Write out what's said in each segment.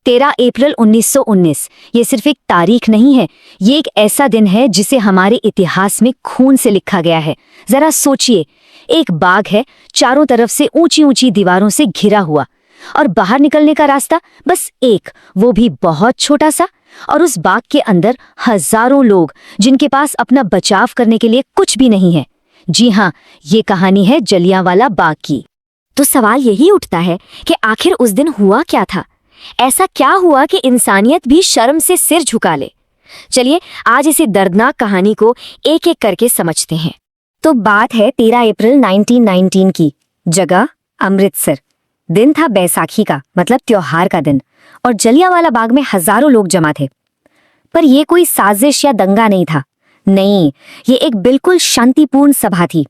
13 अप्रैल 1919 ये सिर्फ एक तारीख नहीं है, ये एक ऐसा दिन है जिसे हमारे इतिहास में खून से लिखा गया है। जरा सोचिए, एक बाग है, चारों तरफ से ऊंची ऊंची दीवारों से घिरा हुआ, और बाहर निकलने का रास्ता बस एक, वो भी बहुत छोटा सा। और उस बाग के अंदर हजारों लोग जिनके पास अपना बचाव करने के लिए कुछ भी नहीं है। जी हाँ, ये कहानी है जलियांवाला बाग की। तो सवाल यही उठता है कि आखिर उस दिन हुआ क्या था? ऐसा क्या हुआ कि इंसानियत भी शर्म से सिर झुका ले? चलिए आज इसी दर्दनाक कहानी को एक एक करके समझते हैं। तो बात है 13 अप्रैल 1919 की। जगह अमृतसर। दिन था बैसाखी का, मतलब त्योहार का दिन, और जलियांवाला बाग में हजारों लोग जमा थे। पर यह कोई साजिश या दंगा नहीं था। नहीं, ये एक बिल्कुल शांतिपूर्ण सभा थी।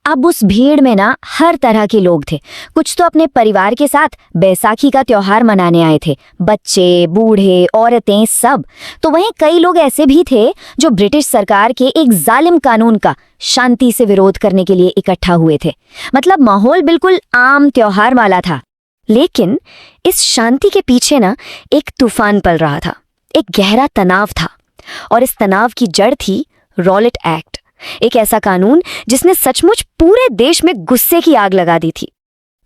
अब उस भीड़ में ना हर तरह के लोग थे। कुछ तो अपने परिवार के साथ बैसाखी का त्योहार मनाने आए थे, बच्चे, बूढ़े, औरतें, सब। तो वहीं कई लोग ऐसे भी थे जो ब्रिटिश सरकार के एक जालिम कानून का शांति से विरोध करने के लिए इकट्ठा हुए थे। मतलब माहौल बिल्कुल आम त्योहार वाला था। लेकिन इस शांति के पीछे ना एक तूफान पल रहा था, एक गहरा तनाव था, और इस तनाव की जड़ थी रॉलेट एक्ट, एक ऐसा कानून जिसने सचमुच पूरे देश में गुस्से की आग लगा दी थी।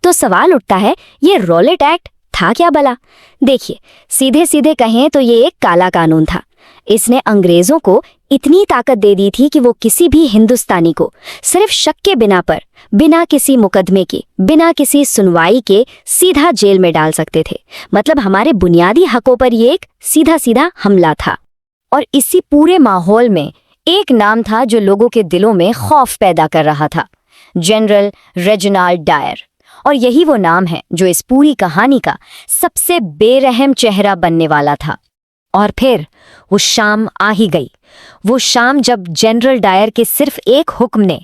तो सवाल उठता है, ये रॉलेट एक्ट था क्या भला? देखिए, सीधे सीधे कहें तो ये एक काला कानून था। इसने अंग्रेजों को इतनी ताकत दे दी थी कि वो किसी भी हिंदुस्तानी को सिर्फ शक के बिना पर, बिना किसी मुकदमे के, बिना किसी सुनवाई के सीधा जेल में डाल सकते थे। मतलब हमारे बुनियादी हकों पर ये एक सीधा सीधा हमला था। और इसी पूरे माहौल में एक नाम था जो लोगों के दिलों में खौफ पैदा कर रहा था, जनरल रेजिनाल्ड डायर। और यही वो नाम है जो इस पूरी कहानी का सबसे बेरहम चेहरा बनने वाला था। और फिर वो शाम आ ही गई, वो शाम जब जनरल डायर के सिर्फ एक हुक्म ने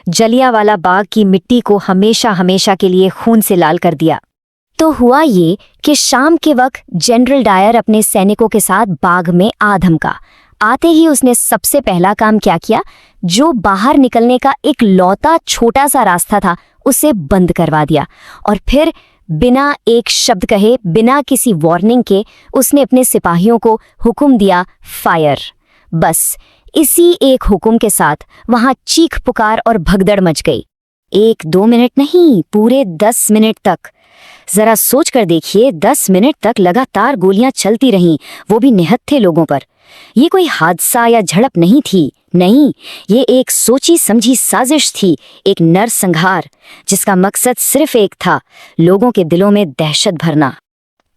जलियांवाला बाग की मिट्टी को हमेशा हमेशा के लिए खून से लाल कर दिया। तो हुआ ये कि शाम के वक्त जनरल डायर अपने सैनिकों के साथ बाग में आ धमका। आते ही उसने सबसे पहला काम क्या किया? जो बाहर निकलने का एक लौता छोटा सा रास्ता था, उसे बंद करवा दिया। और फिर बिना एक शब्द कहे, बिना किसी वार्निंग के, उसने अपने सिपाहियों को हुक्म दिया, फायर। बस इसी एक हुक्म के साथ वहां चीख पुकार और भगदड़ मच गई। 1-2 मिनट नहीं, पूरे 10 मिनट तक। जरा सोच कर देखिए, 10 मिनट तक लगातार गोलियां चलती रहीं, वो भी निहत्थे लोगों पर। ये कोई हादसा या झड़प नहीं थी, नहीं, ये एक सोची समझी साजिश थी, एक नरसंहार जिसका मकसद सिर्फ एक था, लोगों के दिलों में दहशत भरना।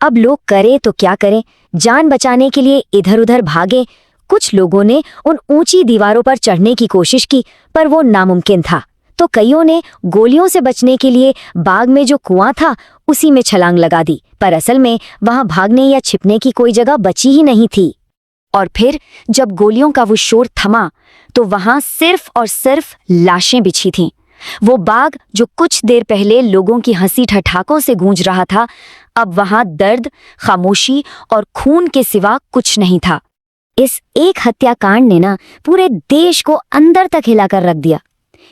अब लोग करे तो क्या करें? जान बचाने के लिए इधर उधर भागे। कुछ लोगों ने उन ऊंची दीवारों पर चढ़ने की कोशिश की, पर वो नामुमकिन था। तो कईयों ने गोलियों से बचने के लिए बाग में जो कुआं था उसी में छलांग लगा दी, पर असल में वहां भागने या छिपने की कोई जगह बची ही नहीं थी। और फिर जब गोलियों का वो शोर थमा तो वहां सिर्फ और सिर्फ लाशें बिछी थीं। वो बाग जो कुछ देर पहले लोगों की हंसी ठठाकों से गूंज रहा था, अब वहां दर्द, खामोशी और खून के सिवा कुछ नहीं था। इस एक हत्याकांड ने ना पूरे देश को अंदर तक हिलाकर रख दिया।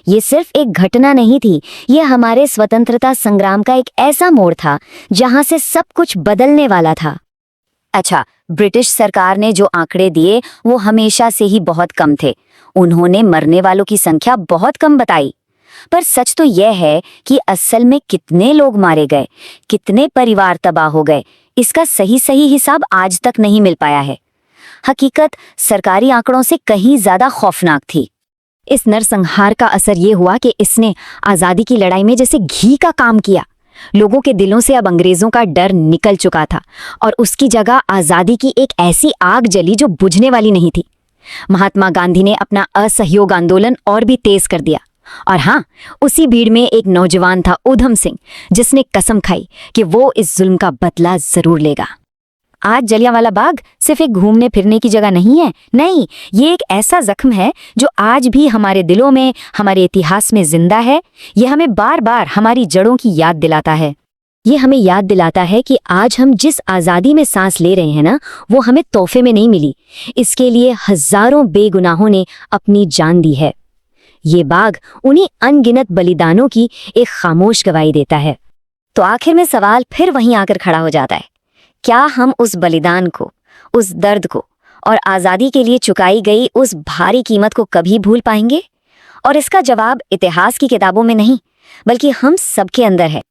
ये सिर्फ एक घटना नहीं थी, ये हमारे स्वतंत्रता संग्राम का एक ऐसा मोड़ था जहां से सब कुछ बदलने वाला था। अच्छा, ब्रिटिश सरकार ने जो आंकड़े दिए वो हमेशा से ही बहुत कम थे। उन्होंने मरने वालों की संख्या बहुत कम बताई, पर सच तो यह है कि असल में कितने लोग मारे गए, कितने परिवार तबाह हो गए, इसका सही हिसाब आज तक नहीं मिल पाया है। हकीकत सरकारी आंकड़ों से कहीं ज्यादा खौफनाक थी। इस नरसंहार का असर ये हुआ कि इसने आजादी की लड़ाई में जैसे घी का काम किया। लोगों के दिलों से अब अंग्रेजों का डर निकल चुका था, और उसकी जगह आजादी की एक ऐसी आग जली जो बुझने वाली नहीं थी। महात्मा गांधी ने अपना असहयोग आंदोलन और भी तेज कर दिया। और हाँ, उसी भीड़ में एक नौजवान था, उधम सिंह, जिसने कसम खाई कि वो इस जुल्म का बदला जरूर लेगा। आज जलियांवाला बाग सिर्फ एक घूमने फिरने की जगह नहीं है, नहीं, ये एक ऐसा जख्म है जो आज भी हमारे दिलों में, हमारे इतिहास में जिंदा है। ये हमें बार बार हमारी जड़ों की याद दिलाता है। ये हमें याद दिलाता है कि आज हम जिस आज़ादी में सांस ले रहे हैं ना, वो हमें तोहफे में नहीं मिली। इसके लिए हजारों बेगुनाहों ने अपनी जान दी है। ये बाग उन्हीं अनगिनत बलिदानों की एक खामोश गवाही देता है। तो आखिर में सवाल फिर वहीं आकर खड़ा हो जाता है, क्या हम उस बलिदान को, उस दर्द को और आज़ादी के लिए चुकाई गई उस भारी कीमत को कभी भूल पाएंगे? और इसका जवाब इतिहास की किताबों में नहीं, बल्कि हम सबके अंदर है।